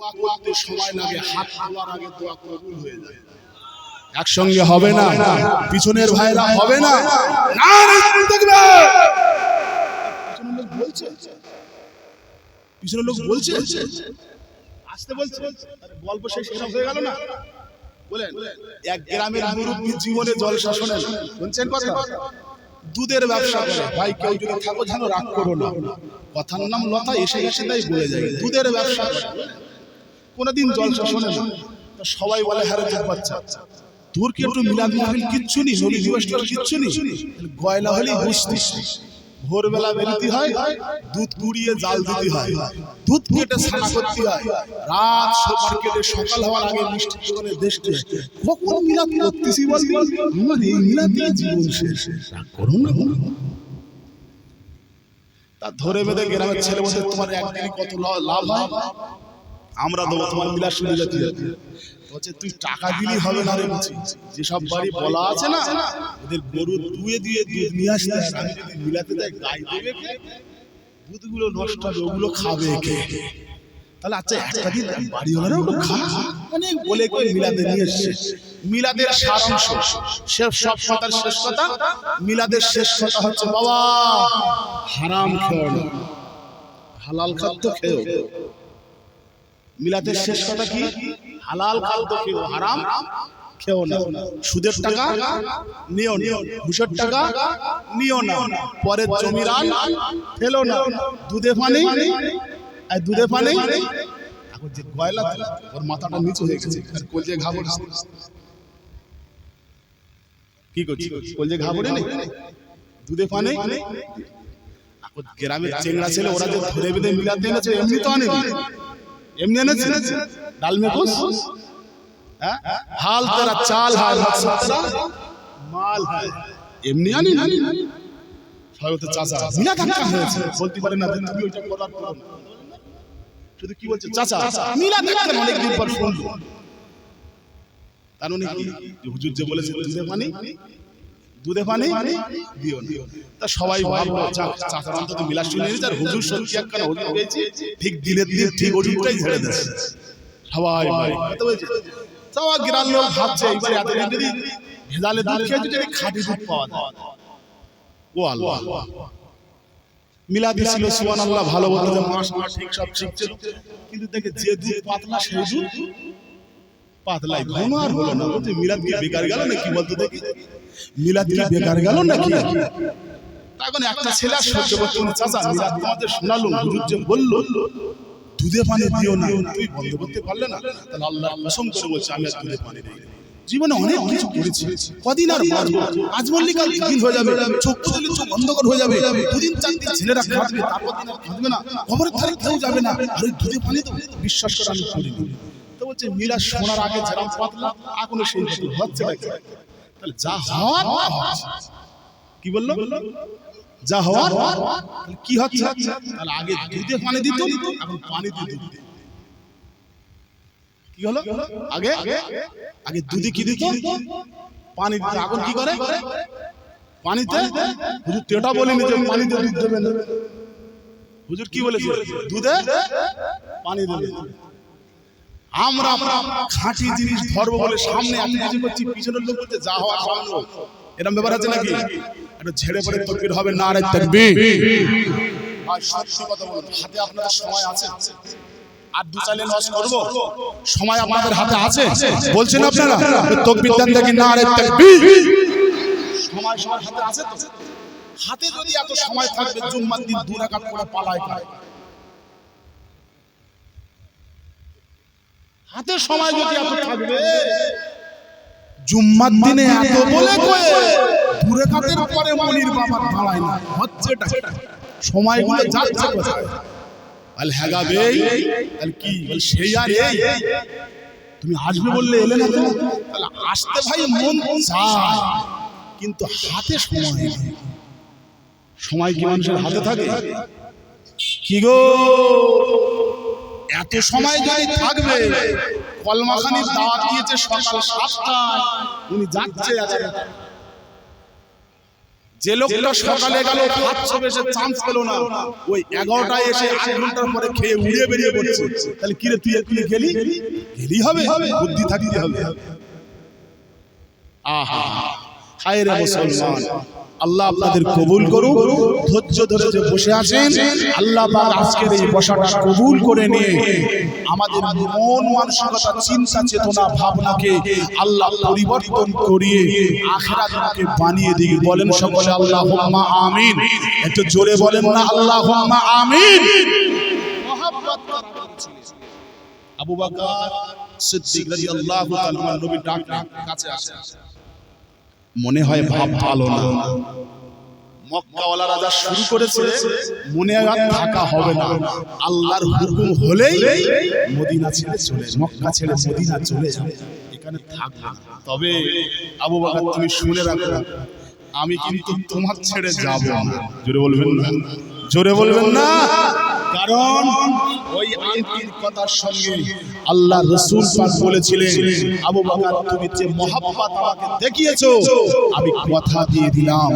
দোয়া করতে সময় লাগে, হাত তোলার আগে দোয়া কবুল হয়ে যায়। একসঙ্গে হবে না, পিছনের ভাইরা হবে না। পিছনের লোক বলছে, পিছনের লোক বলছে, আসতে বলছে, গল্প শেষ হয়ে গেল না। বলেন, এক গ্রামের মুরব্বী জীবনে জলসা শোনেন, শুনছেন কথা? দুধের ব্যবসা করে। ভাই কেউ যদি থাকো জানো, রাগ করো না, কথার নাম লতা, এসে এসে তাই বলে যায়। দুধের ব্যবসা করে, কোনদিন জলসা শোনে না। সবাই বলে হারে দুধ বাচ্চা, তোর কি একটু মিলাদ মাহফিল কিচ্ছু নেই, নবী দিবস কিচ্ছু নেই, গয়লা হলেই বুঝতিস। ভোরবেলা বেরোতে হয়, দুধ কুড়িয়ে জাল দিতে হয়, দুধ কেটে ছানা করতে হয়, রাত মার্কেটে সকাল হওয়ার আগে মিষ্টি দোকানে দেখতে কখন মিলাদ করতেছি বলবি, আমার এই মিলাদ দিয়ে জীবন শেষ। রাগ করো না, তা ধরে বেঁধে গ্রামের ছেলে বলতে তোমার একদিন কত লাভ হয়, আমরা দেবো তোমার মিলাদ শুনে যেতে বলছে, তুই টাকা দিলেই হবে না রে। বুঝি যেসব বাড়ি বলা আছে না, ওদের গরু দুয়ে দিয়ে দুধ নিয়ে আসতে, আমি যদি মিলাতে যাই গাই দেবে কে, দুধগুলো নষ্ট হবে, ওগুলো খাবে কে? তাহলে আচ্ছা একটা দিন বাড়িওয়ালারা ওগুলো খা, অনেক বলে করে মিলাদে নিয়ে এসছে। মিলাদের সারাংশ, সব কথার শেষ কথা, মিলাদের শেষ কথা হচ্ছে বাবা হারাম খেও না, হালাল খাদ্য খেও। মিলাদের শেষ কথা কি? হালাল খাদ্য খেও, হারাম খেও না। সুদের টাকা নিও না, ঘুষের টাকা নিও না, পরের জমির আল ফেলো না, দুধে পানি, দুধে পানি। এখন যে গয়লা, ওর মাথাটা নিচু হয়ে গেছে, আর কলজে ঘাবড় কি করছি, কলজে ঘাবড়ে নেই, দুধে পানি। গ্রামের চেংড়া ছেলে ওরা যে ধরে বেঁধে মিলাতে এনেছে, এমনি তো আনে, এমনি এনেছে ডাল মেকুস, হাল তেরা চাল হাল তেরা মাল হাল, এমনি আনি না। সবাই তো চাচা মিলাদ হাক্কা হয়েছে, বলতে পারে না তুমি ওইটা করার পর শুধু কি বলছে, চাচা মিলাদ হাক্কা অনেকদিন পর শুনবো। তার মানে কি, হুজুর যে বলেছে দুধে পানি, দুধে পানি দিও না, তা সবাই ভাবলো চাচার অন্তত মিলাদ শুনে নিয়েছে, আর হুজুর সত্যি একখানা হুজুর পেয়েছি, ঠিক দিনের দিন ঠিক হুজুরটাই ঝেড়ে দিচ্ছে। সবাই চাওয়া গ্রাম লোক ভাবছে এইবারে এতদিন যদি ভেজালে দুধ খেয়ে যদি খাঁটি দুধ পাওয়া যায়, ও আল্লাহ মিলাদি ছিল সুবহানাল্লাহ, ভালো বলতে মাশাআল্লাহ ঠিক সব ঠিক ছিল, কিন্তু দেখে যে দুধ পাতলা সেই দুধ পাতলাই, ঘন আর হলো না। বলতে মিলাদ কি বেকার গেল নাকি, বলতো দেখি মিলাদ কি বেকার গেল নাকি? তখন একটা ছেলে সহ্য করতে না, চাচা মিলাদ তোমাদের শোনালো, হুজুর যে বললো দুধে পানি দিও না, তুই বন্ধ করতে পারলে না, তাহলে আল্লাহর কসম করে বলছি আমি আর দুধে পানি দিই। জীবনে অনেক কিছু করেছি, কদিন আর বাঁচবো, আজ বললি কাল দিন হয়ে যাবে, চোখ খুললে চোখ অন্ধকার হয়ে যাবে, দুদিন চার দিন ছেলেরা খাবে, তারপর দিন আর খাবে না, খবরের ধারে কেউ যাবে না, আর ওই দুধে পানি তো বিশ্বাস করে আমি করিনি। তো বলছে মিলাদ শোনার আগে যেরকম পাতলা, এখনো সেই হচ্ছে নাকি? তাহলে যা হওয়ার কি বললো, যা হওয়ার কি হচ্ছে, তাহলে আগে দুধে পানি দিত, এখন পানিতে দুধ দিত। কি হলো, আগে আগে দুধে কি দিত, পানি দিত, এখন কি করে পানিতে। হুজুর তেটা বলেনি যে পানিতে দুধ দেবে না, হুজুর কি বলেছে, দুধে পানি দেবে। আমরা খাঁটি জিনিস ধরবো বলে সামনে এত কিছু করছি, পিছনের লোক বলতে যা হওয়ার সামনে, এরকম ব্যাপার আছে নাকি? একটা ঝেড়ে পড়ে তাকবীর হবে, নারে তাকবীর। আর সত্যি কথা বলুন, হাতে আপনাদের সময় আছে? আর দু চালে নজ করবো, সময় আপনাদের হাতে আছে? বলছেন আপনারা তাকবীর দেন দেখি, নারে তাকবীর। সময় সবার হাতে আছে তো? হাতে যদি এত সময় থাকবে, জুম্মার দিন 2 রাকাত করে পালায় খায়। হাতে সময় যদি এত থাকবে, জুম্মার দিনে এত বলে কয়ে 2 রাকাতের পরে মনির বাবা দাঁড়ায় না, হচ্ছেটা সময়গুলো যাচ্ছে কোথায়? আল হেগাবে আল কি বল, সেই আর এই তুমি আসবে বললে এলে না, তাহলে আসতে ভাই মন চায়, কিন্তু হাতে সময় নেই। সময় কি মানুষের হাতে থাকে? কি গো, এত সময় যদি থাকবে, কলমাখানির দাওয়াত দিয়েছে সকাল 7টায়, উনি যাচ্ছে যে লোকটা সকালে গেল ভাত খাবে সে চান্স পেল না, ওই 11টায় এসে 8 ঘন্টার পরে খেয়ে উড়ে বেরিয়ে পড়ছে, তাহলে কি রে তুই এক্ষুনি গেলি? গেলি হবে, বুদ্ধি থাকতে হবে। আহা হায় রে মুসলমান, আল্লাহ আপনাদের কবুল করুক। ধৈর্য ধরে যে বসে আছেন, আল্লাহ পাক আজকের এই বসাটা কবুল করে নিয়ে আমাদের মন মানসিকতা, চিন্তা, চেতনা, ভাবনাকে আল্লাহ পরিবর্তন করিয়ে আখিরাতকে বানিয়ে দিই। বলেন সকলে আল্লাহুম্মা আমিন। একটু জোরে বলেন না আল্লাহুম্মা আমিন। মহব্বত আবু বকর সিদ্দিক রাদিয়াল্লাহু তাআলা নবী ডাকলেন, কাছে আসেন। মনে হয় ভাব ভালো না, মক্কাওয়ালারা যা শুরু করেছে মনে আর থাকা হবে না। আল্লাহর হুকুম হলেই মদিনা ছেড়ে চলে, মক্কা ছেড়ে মদিনা চলে যাবে, এখানে থাকবে। তবে আবু বকর তুমি শুনে রাখো, আমি কিন্তু তোমার ছেড়ে যাব না। জোরে বলবেন না, জোরে বলবেন না। কারণ ওই আয়াতের কথার সঙ্গে আল্লাহ রাসূল পাক বলেছিলেন, আবু বকর তুমি যে মহব্বত আমাকে দেখিয়েছো, আমি কথা দিয়ে দিলাম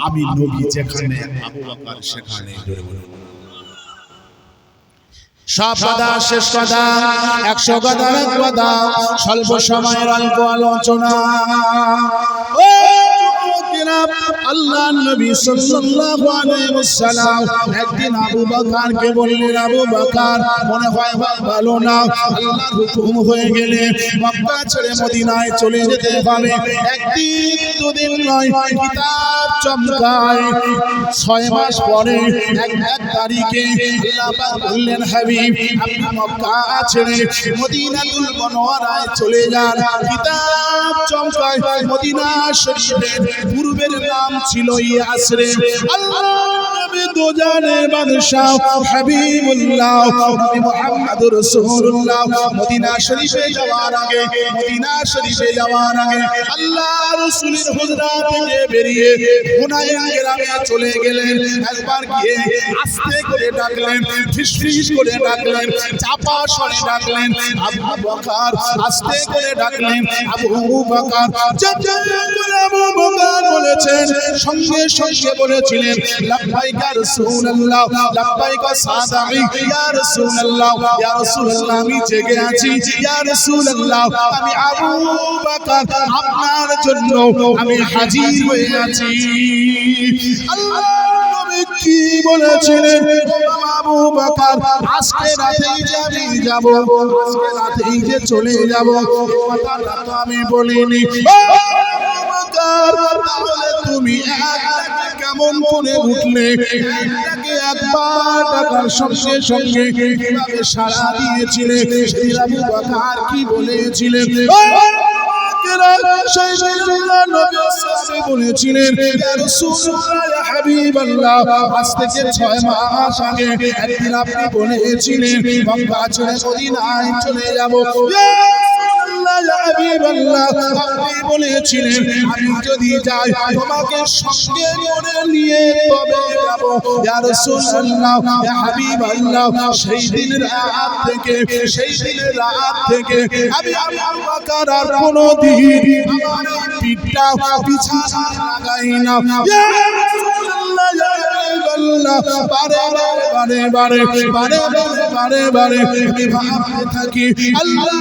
আমি নবী যেখানে আবু বকর সেখানে। সব কথা শেষ কথা, 100 কথার এক কথা, স্বল্প সময়ের অল্প আলোচনা। আল্লাহ নবী সাল্লাল্লাহু আলাইহি ওয়াসাল্লাম একদিন আবু বকরকে বললেন, আবু বকর মনে হয় ভালো না, আল্লাহর হুকুম হয়ে গেলে মক্কা ছেড়ে মদিনায় চলে যেতে হবে। একদিন দুদিন নয়, কিতাব চমকায় 6 মাস পরে এক তারিখে আল্লাহ পাক বললেন, হাবিব আপনি মক্কা ছেড়ে মদিনাতুল মুনাওয়ারায় চলে যান। কিতাব চমকায় মদিনা শরীফের পূর্বের নাম ছিল ইয়াসরিব। আল্লাহ নবী দুজানের বাদশা হাবিবুল্লাহ নবী মুহাম্মদুর রাসূলুল্লাহ মদিনা শরীফে যাওয়ার আগে, মদিনা শরীফে যাওয়ার আগে আল্লাহ রাসূলের হুজরা থেকে বেরিয়ে হুনাইন গ্রামে চলে গেলেন। একবার গিয়ে আস্তে করে ডাকলেন, ফিসফিস করে ডাকলেন, চাপা স্বরে ডাকলেন, আবু বকর। আস্তে করে ডাকলেন, আবু বকর। আবু বকর বলেছেন, সঙ্গে সঙ্গে বলেছিলেন, লাব্বাইকা রাসূলুল্লাহ, লাব্বাইকা সাদাঈ, ইয়া রাসূলুল্লাহ, ইয়া রাসূলুল্লাহ আমি জেগে আছি, ইয়া রাসূলুল্লাহ আমি আবু বকর আপনার জন্য আমি হাজির হয়ে আছি। আল্লাহ নবী কি বলেছিলেন, আবু বকর আজকে রাতেই যে আমি যাব, আজকে রাতেই যে চলে যাব, কথাটা তো আমি বলিনি। তাহলে তুমি কেমন করে উঠলে? একবার ডাকার সঙ্গে সঙ্গে কিভাবে সাড়া দিয়েছিলে? আবু বকর কি বলেছিলেন? বলেছিলেন, ইয়া রাসূলুল্লাহ, ইয়া হাবিবাল্লাহ আজ থেকে 6 মাস আগে একদিন আপনি বলেছিলেন মক্কা ছেড়ে মদিনায় চলে যাব। আপনি বলেছিলেন আমি যদি যাই তোমাকে সঙ্গে করে নিয়ে তবে যাব। ইয়া রাসূলুল্লাহ, ইয়া হাবিবাল্লাহ সেই দিন রাত থেকে আমি আবু বকর আর কোনদিন আমার পিঠটা বিছানা লাগাই না। ইয়া রাসূলুল্লাহ, ইয়া হাবিবাল্লাহ বারে বারে আমি ভাবতে থাকি আল্লাহ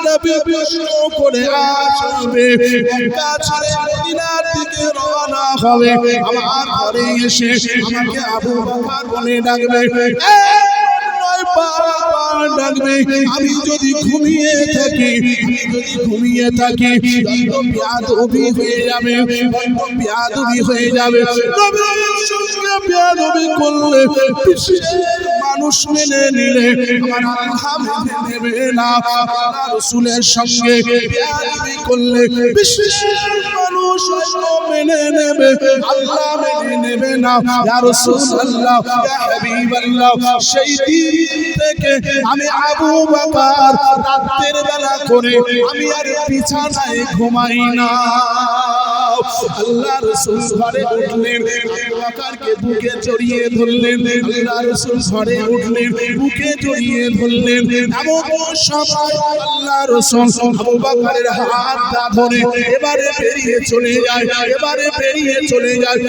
নবী প্রশ্ন করে আসবে, মক্কা ছেড়ে মদিনার দিকে রওনা হবে, আমার ঘরে এসে আমাকে আবু বকর বলে ডাকবে, ডাকবে। আমি যদি ঘুমিয়ে থাকি বেয়াদবি হয়ে যাবে। বেয়াদবি করলে মানুষ মেনে নিলে আমার আল্লাহ মেনে নেবে না। রাসূলের সঙ্গে বেয়াদবি করলে মানুষ মেনে নেবে, আল্লাহ মেনে নেবে না। ইয়া রাসূলুল্লাহ, ইয়া হাবিবাল্লাহ সেই দিন থেকে আমি আবু বকর রাতের বেলা করে আমি আর বিছানায় ঘুমাই না। আল্লাহ রাসূল ঘরে উঠলেন, আবু বকরকে বুকে জড়িয়ে ধরলেন। আল্লাহ রাসূল ঘরে উঠলেন, বুকে জড়িয়ে ধরলেন। এমন সময় আল্লাহ রাসূল আবু বকরের হাতটা ধরে এবারে বেরিয়ে চলে যায়, এবারে বেরিয়ে চলে যায়।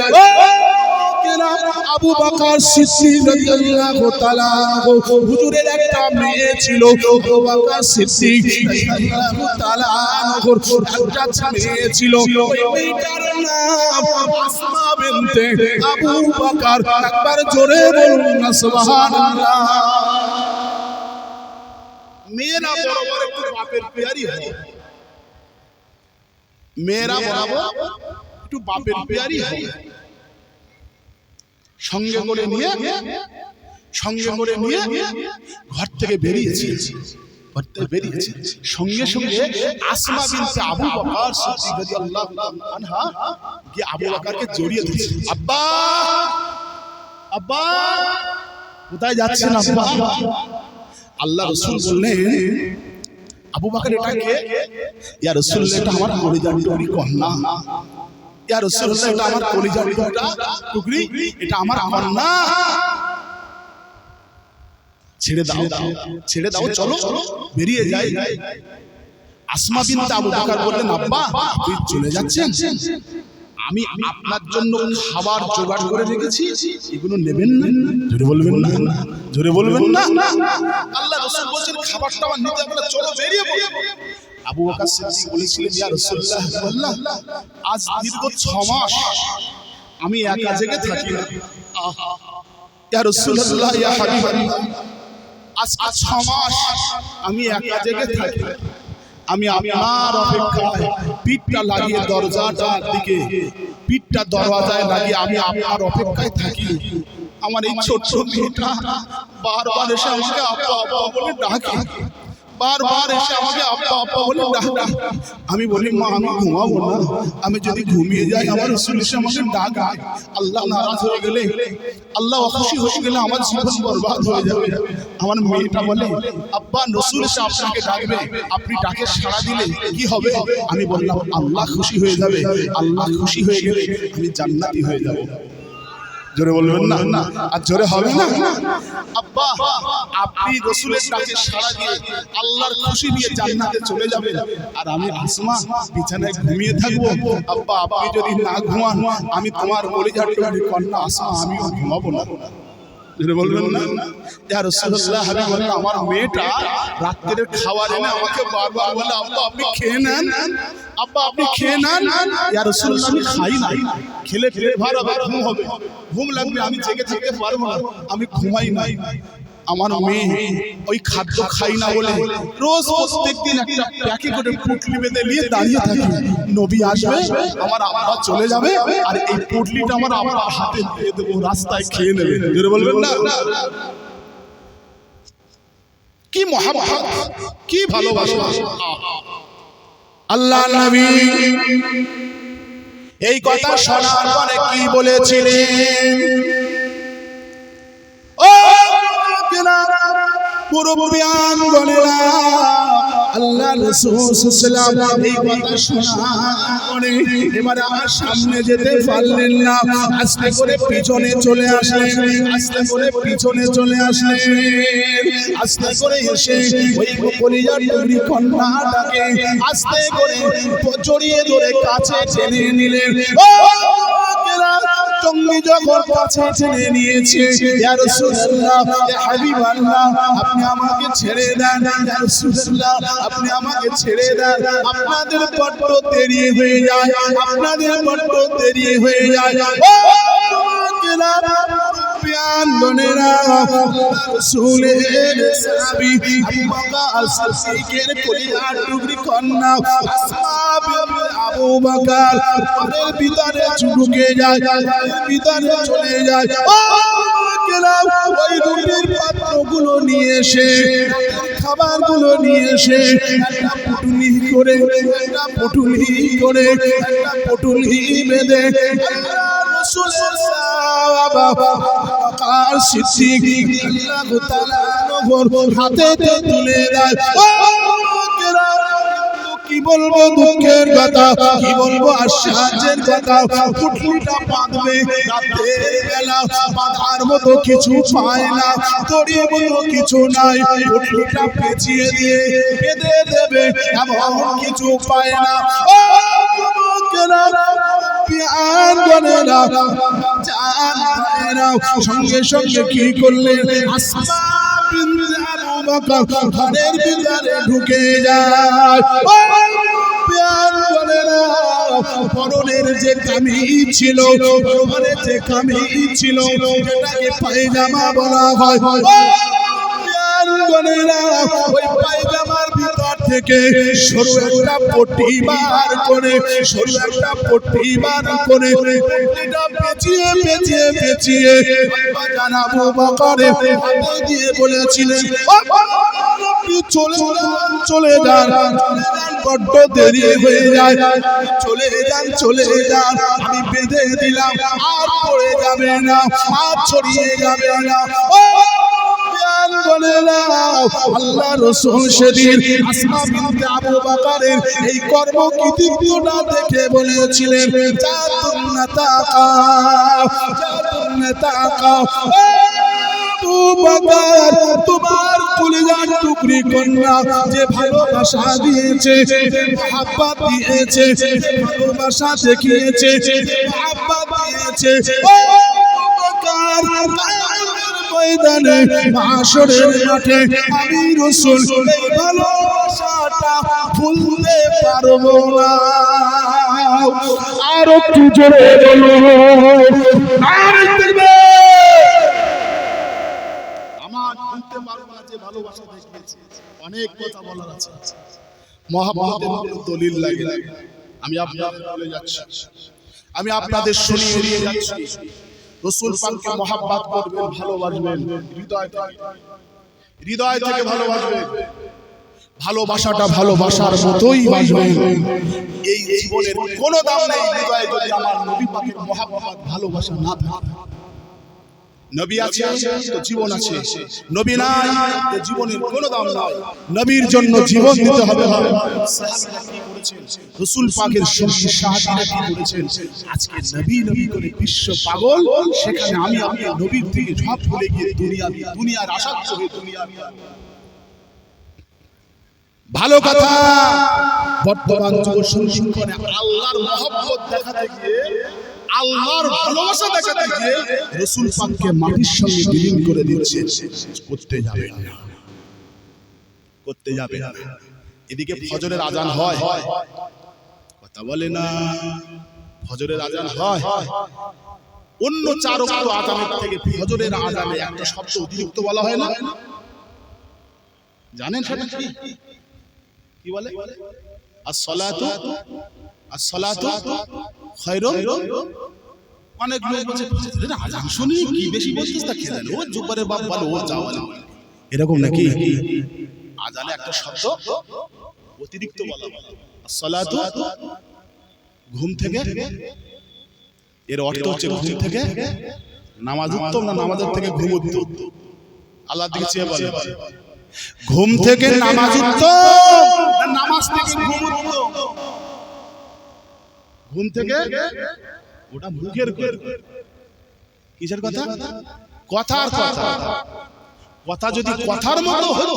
আবু বকর সিদ্দিক রাদিয়াল্লাহু তাআলা হুজুরের একটা মেয়ে ছিল, আবু বকর সিদ্দিক রাদিয়াল্লাহু তাআলা একটা মেয়ে ছিল, ওই মেয়েটার নাম আসমা বিনতে আবু বকর। একবার জোরে বলুন না সুবহানাল্লাহ। মেয়েরা বরাবর একটু বাপের পেয়ারি হয়, মেয়েরা বরাবর একটু বাপের পেয়ারি হয়। সঙ্গে করে নিয়ে ঘর থেকে বেরিয়েছে, সঙ্গে সঙ্গে আসমা বিনতে আবু বকর সিদ্দিক রাদিয়াল্লাহু আনহা গিয়ে আবু বকরকে জড়িয়ে ধরেছে। আব্বা, আব্বা, কোথায় যাচ্ছেন আব্বা? আল্লাহ রাসূল বললেন, আবু বকর এটা কে? ইয়া রাসূলুল্লাহ, এটা আমার কলিজার টুকরি কন্যা। ইয়া রাসূলুল্লাহ, এটা আমার কলিজার টুকরি, এটা আমার কন্যা। ছেড়ে দাও, ছেড়ে দাও, চলো বেরিয়ে যাই। আসমা বিনতে আবু বকর বললেন, আব্বা আপনি চলে যাচ্ছেন, আমি আপনার জন্য খাবার জোগাড় করে রেখেছি, এগুলো নেবেন না? জোরে বলবেন না, জোরে বলবেন না। আল্লাহ রাসূল বলেন, খাবারটা আমার নিতে হবে না, চলো বেরিয়ে পড়ো। আবু বকর সিদ্দিক বলেছিলেন, ইয়া রাসূলুল্লাহ, আজ দীর্ঘ 6 মাস আমি একা জেগে থাকি না। ইয়া রাসূলুল্লাহ, ইয়া হাবিবাল্লাহ, আজ 6 মাস আমি একা জেগে থাকি। আমি আপনার অপেক্ষায় পিঠটা লাগিয়ে দরজাটার দিকে, পিঠটা দরজায় লাগিয়ে আমি আপনার অপেক্ষায় থাকি। আমার এই ছোট্ট মেয়েটা বারবার এসে আমাকে আব্বা আব্বা বলে ডাকে, বারবার এসে আমাকে আব্বা আব্বা বলে ডাকে। আমি বলি, মা আমি ঘুমাবো না, আমি যদি ঘুমিয়ে যাই আমার রাসূল এসে আমাকে ডাকে। আল্লাহ নারাজ হয়ে গেলে, আল্লাহ অখুশি হয়ে গেলে আমার জীবন বরবাদ হয়ে যাবে। আমার মেয়েটা বলে, আব্বা রাসূল এসে আপনাকে ডাকবে, আপনি ডাকে সাড়া দিলে কি হবে? আমি বললাম, আল্লাহ খুশি হয়ে যাবে, আল্লাহ খুশি হয়ে গেলে আমি জান্নাতি হয়ে যাব। জোরে বলবেন না, আর জোরে হবে না। আব্বা আপনি রাসূলের ডাকে সাড়া দিয়ে আল্লাহর খুশি নিয়ে জান্নাতে চলে যাবেন, আর আমি আসমা বিছানায় ঘুমিয়ে থাকবো। আব্বা আপনি যদি না ঘুমান, আমি তোমার কলিজার টুকরি কন্যা আসমা আমিও ঘুমাবো না। জোরে বলবেন না। ইয়া রাসূলুল্লাহ, হাবিবাল্লাহ, আমার মেয়েটা রাতের খাবার এনে আমাকে বারবার বলে, আব্বা আপনি খেয়ে নেন, আব্বা আপনি খেয়ে নেন। ইয়া রাসূলুল্লাহ, আমি খাই না, খেলে পেট ভার হবে, ঘুম হবে, ঘুম লাগবে, আমি জেগে থাকতে পারবো না, আমি ঘুমাই নাই। আমার মেয়ে ওই খাদ্য খাই না বলে রোজ প্রত্যেকদিন একটা প্যাকে করে পুটলি বেঁধে নিয়ে দাঁড়িয়ে থাকে, নবী আসবে, আমার আব্বা চলে যাবে, আর এই পুটলিটা আমার আব্বার হাতে দিয়ে দেবো, রাস্তায় খেয়ে নেবে। জোরে বলবেন না। কি মহাব্বত, কি ভালোবাসা। আল্লাহ নবী এই কথা শোনার পরে কি বলেছিলেন? ও মুরব্বিয়ান বলেরা, আল্লাহ রাসূল সাল্লাল্লাহু আলাইহি ওয়াসাল্লাম এই কথা শোনার পরে এবারে আমার সামনে যেতে পারলেন না, আস্তে করে পিছনে চলে আসলেন, আস্তে করে পিছনে চলে আসলেন, আস্তে করে এসে ওই কলিজার টুকরি কন্যাটাকে আস্তে করে জড়িয়ে ধরে কাছে টেনে নিলেন। ও তুমি যখন কাছে টেনে নিয়েছে, ইয়া রাসূলুল্লাহ, ইয়া হাবিবাল্লাহ, আপনি আমাকে ছেড়ে দেন, ইয়া রাসূলুল্লাহ, আপনি আমাকে ছেড়ে দেন, আপনাদের বড্ড দেরি হয়ে যায়, আপনাদের বড্ড দেরি হয়ে যায়। ও বোনেরা, রাসূলের সাহাবী আবু বকর সিদ্দিকের কলিজার টুকরি কন্যা আসমা বিনতে আবু বকর ঘরের ভিতরে ঢুকে যায়, ভিতরে চলে যায়। ও ওই রুটির পাত্রগুলো নিয়ে এসে, খাবারগুলো নিয়ে এসে একটা পুটুলি করে, একটা পুটুলি করে, একটা পুটুলি বেঁধে রাসূলের সাহাবা বকর সিদ্দিক রাদিয়াল্লাহু তাআলা আনহুর হাতে তুলে দেয়। ও বলবো দুঃখের কথা, কি বলবো আশ্চর্যের কথা। পুটলিটা বাঁধবে রাতের বেলা, বাঁধার মতো কিছু পায় না, দড়ির মতো কিছু নাই, পুটলিটা পেঁচিয়ে দিয়ে বেঁধে দেবে এমন কিছু পায় না। ও যুবকেরা, পিয়ানগণেরা, জানেরা, সঙ্গে সঙ্গে কি করলেন? আসমা বিনতে আবু বকর ঘরের ভিতরে ঢুকে যায়। পরনের যে কামিজ ছিল, পরনের যে কামিজ ছিল, যেটাকে পায়জামা বলা হয়, ওই পায়জামার ভিতর থেকে সরু একটা পট্টি বার করে, সরু একটা পট্টি বার করে পট্টিটা পেঁচিয়ে পেঁচিয়ে পেঁচিয়ে আবু বকরের হাতে দিয়ে বলেছিলেন, চলে যান চলে যান, বড্ড দেরি হয়ে যায়, চলে যান চলে যান, আমি বেঁধে দিলাম, আর পড়ে যাবে না, আর ছড়িয়ে যাবে না। আল্লাহ রাসূল সেদিন আসমা বিনতে আবু বকরের এই কর্মকৃতিত্বটা দেখে বলেছিলেন, জাতুন নাতাকা, জাতুন নাতাকা, আবু বকর, তোমার কলিজার টুকরি কন্যা যে ভালোবাসা দিয়েছে, যে মহব্বত দিয়েছে, যে ভালোবাসা দেখিয়েছে, যে মহব্বত দিয়েছে, ও বকর, ময়দানে মাশরের মাঠে আমি রাসূল এই ভালোবাসাটা ভুলতে পারবো না। আর একটু জোরে বলুন, আমার ভুলতে পারবো না যে ভালোবাসা দেখিয়েছে। অনেক কথা বলার আছে, মহব্বতের কোনো দলিল লাগে না। আমি আপনাদের বলে যাচ্ছি, আমি আপনাদের শুনিয়ে দিয়ে যাচ্ছি, রাসূল পাককে মহব্বত করবেন, ভালোবাসবেন, হৃদয় থেকে ভালোবাসবেন, ভালোবাসাটা ভালোবাসার মতোই বাসবেন। এই জীবনের কোনো দাম নেই হৃদয়ে যদি আমার নবী পাকের মহব্বত ভালোবাসা না থাকে। নবী আছে তো জীবন আছে, নবী নাই তো জীবনের কোনো দাম নাই। নবীর জন্য জীবন দিতে হবে। সাহাবীরা কি করেছেন, রাসূল পাকের সঙ্গী সাহাবীরা কি করেছেন? আজকে নবী নবী করে বিশ্ব পাগল, সেখানে আমি নবীর থেকে সব ভুলে গিয়ে দুনিয়ার আসাধ্য হয়ে দুনিয়া। ভালো কথা, বর্তমান যুব সন্ধিক্ষণে আল্লাহর মহব্বত দেখাতে গিয়ে, আল্লাহর ভালোবাসা দেখাতে গিয়ে রাসূল পাককে মাটির সঙ্গে বিলীন করে দিচ্ছে। করতে যাবে না, করতে যাবে না। এদিকে ফজরের আজান হয়, কথা বলে না, ফজরের আজান হয়, অন্য চার ওয়াক্ত আজানের থেকে ফজরের আজানে একটা শব্দ অতিরিক্ত বলা হয় না? জানেন সেটা কি? কি বলে? আসসালাতু, আসসালাতু খায়রুম। অনেক লোক বলছে আজান শুনি কি বেশি বলছিস, তা খেয়ে দেন, ও জুবারের বাপ বলো, ও যাওয়ালে, এরকম নাকি? আজানে একটা শব্দ অতিরিক্ত বলা হয়, আসসালাতু, ঘুম থেকে। এর অর্থ হচ্ছে ঘুম থেকে নামাজ উত্তম না নামাজের থেকে ঘুম উত্তম? আল্লাহর দিকে চেয়ে বলে, ঘুম থেকে নামাজ উত্তম না নামাজ থেকে ঘুম উত্তম? ঘুম থেকে, ওটা মুখের কিসের কথা? কথার কথা। কথা যদি কথার মতো হতো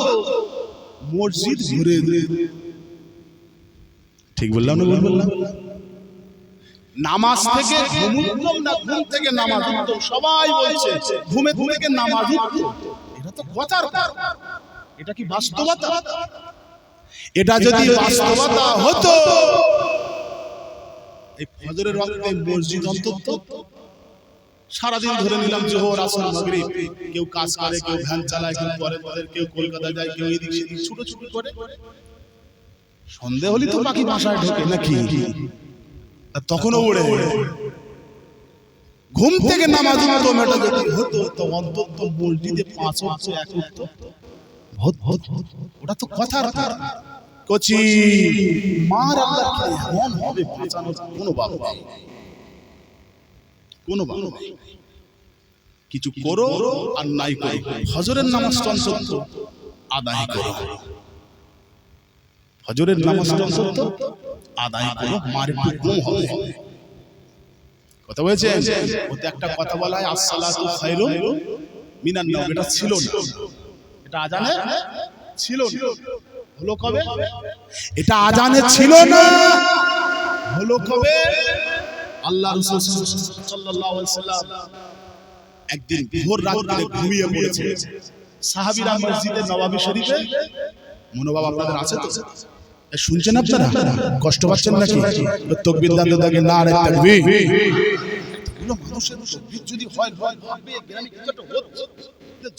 মসজিদ ঘুরে, ঠিক বললাম না? বললাম নামাজ থেকে ঘুম উত্তম না ঘুম থেকে নামাজ উত্তম? সবাই বলছে ঘুমের থেকে নামাজ উত্তম। এটা তো কথার কথা, এটা কি বাস্তবতা? এটা যদি বাস্তবতা হতো, এই ফজরের ওয়াক্তে মসজিদ অন্তত সারাদিন ধরে নিলাম জোহর আসর মাগরিব, কেউ কাজ করে, কেউ ভ্যান চালায়, কেউ পরে পরে, কেউ কলকাতা যায়, কেউ এদিক সেদিক ছুটো ছুটো করে, সন্দেহ হলে তো বাকি বাসায় ঢোকে নাকি? তখনও ওড়ে। ঘুম থেকে নামাজ উত্তম এটা যদি হতো তো অন্তত মসজিদে 5 ওয়াক্ত 1 ওয়াক্ত হতো। ওটা তো কথার কথা। কচি মার আল্লাহকে এমন হবে বাঁচানোর কোনো বাবা নেই, কোনো বাবা নেই। কিছু করো আর নাই করো, ফজরের নামাজ অন্তত আদায় করো। ফজরের নামাজটা অন্তত আদায় করো, মার একটু কম হবে। কথা বলেছে ওতে একটা কথা বলা হয় আসসালাতু খায়রুম মিনান নাওম, এটা ছিল না, এটা আজানে ছিল না। হলো কবে? এটা আজানে ছিল না, হলো কবে? আল্লাহ রাসূল সাল্লাল্লাহু আলাইহি ওয়াসাল্লাম একদিন ভোর রাতে ঘুমিয়ে পড়েছে। সাহাবীরা মসজিদে নববী শরীফে, মনোভাব আপনাদের আছে তো? শুনছেন আপনারা? কষ্ট পাচ্ছেন নাকি? তাকবীর দাঁড়িয়ে থাকে, নারে তাকবীর। এগুলো মানুষের তাকবীর যদি হয় ভাববে গ্রামে কিছু একটা হচ্ছে,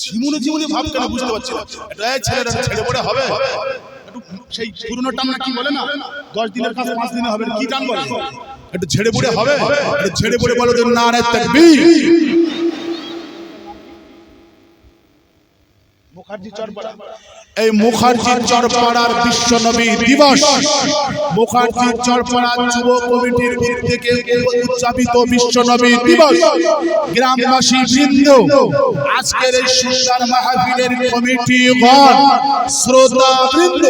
জীবনে জীবনে ভাব কেন বুঝতে পারছি না। এটা ছেলেরা ছেড়ে পড়ে হবে, একটু সেই পুরনো টান না কি বলে না, 10 দিনের কাজ 5 দিনে হবে, কি টান বলে, একটু ছেড়ে পড়ে হবে, একটু ছেড়ে পড়ে বলো যে নারে তাকবীর। এই মুখার্জির চরপাড়ার বিশ্ব নবী দিবস, মুখার্জির চরপাড়া যুব কমিটির থেকে উদযাপিত বিশ্ব নবী দিবস, গ্রামবাসী বৃন্দ, আজকের এই সুন্দর মাহফিলের কমিটিগণ, শ্রোতা বৃন্দ,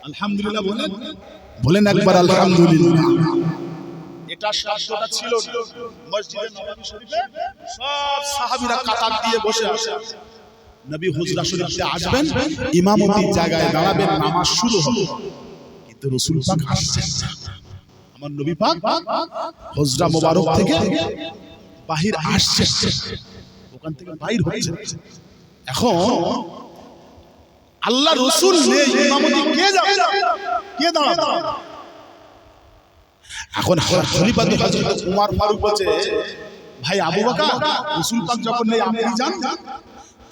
আলহামদুলিল্লাহ বলেন, বলেন একবার আলহামদুলিল্লাহ। এটা শব্দটা ছিল না। মসজিদে নববী শরীফে সব সাহাবীরা কাতার দিয়ে বসে আছে, নবী হুজরা শরীফে আসবেন, ইমামতির জায়গায় দাঁড়াবেন, নামাজ শুরু হবে, কিন্তু রাসূল পাক আসছেন না। আমার নবী পাক হুজরা মোবারক থেকে বাহির আসছে, ওখান থেকে বাইর হচ্ছে। এখন আল্লাহ রাসূল নেই, ইমামতি কে যাবে, কে দাঁড়াবে? এখন খলিফা হযরত ওমর ফারুক বলছে, ভাই আবু বকর, রাসূল পাক যখন নেই আপনি যান,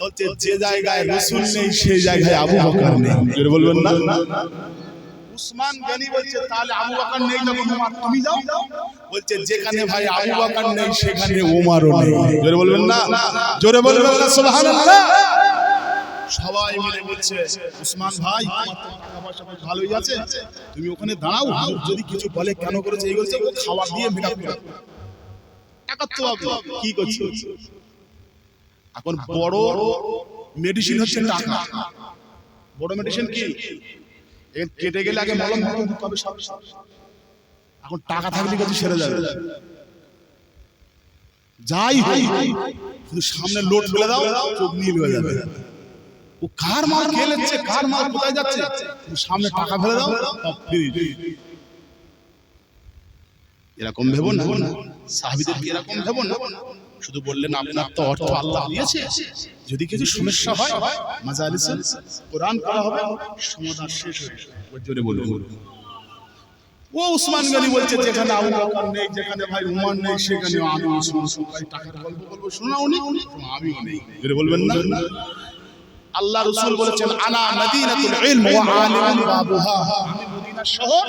বলছে যে জায়গায় রাসূল নেই সেই জায়গায় আবু বকর নেই, জোরে বলবেন না? উসমান গনি বলছে তাহলে আবু বকর নেই যখন ওমর তুমি যাও, বলছে যেখানে ভাই আবু বকর নেই সেখানে ওমরও নেই, জোরে বলবেন না? জোরে বলবেন না সুবহানাল্লাহ। সবাই মিলে বলছে উসমান ভাই তোমার তো টাকা পয়সা ভালোই আছে, তুমি ওখানে দাঁড়াও, যদি কিছু বলে কেন করেছে এই বলছে, ও খাবার দিয়ে মেকআপ করে টাকা তো কি করছে। এখন বড় মেডিসিন হচ্ছে টাকা, বড় মেডিসিন কি, কেটে গেলে আগে মলম দিতে হবে সব, এখন টাকা থাকলে কিছু সেরে যাবে, যাই হয় শুধু সামনে লোড ফেলে দাও, চোখ নীল হয়ে যাবে। ও কার মাল খেলেছে, কার মাল কোথায় যাচ্ছে, সামনে টাকা ফেলে দাও, এরকম ভেবো না, সাহাবীদের এরকম ভেবো না। শুধু বললেন আপনার তো অর্থ আল্লাহ দিয়েছে, যদি কিছু সমস্যা হয় মাজালিসে কোরআন পড়া হবে, সমাধান শেষ হয়ে যাবে। জোরে বলুন। ও উসমান গনি বলছে যেখানে আবু বকর নেই, যেখানে ভাই উমর নেই, সেখানে আমি উসমান ভাই টাকার গল্প বলবো, শোনাও নি, আমিও নেই, জোরে বলবেন না? আল্লাহ রাসূল বলেছেন আনা মদিনাতুল ইলম ওয়া আলিমুন বাবুহা, আমি মদিনার শহর,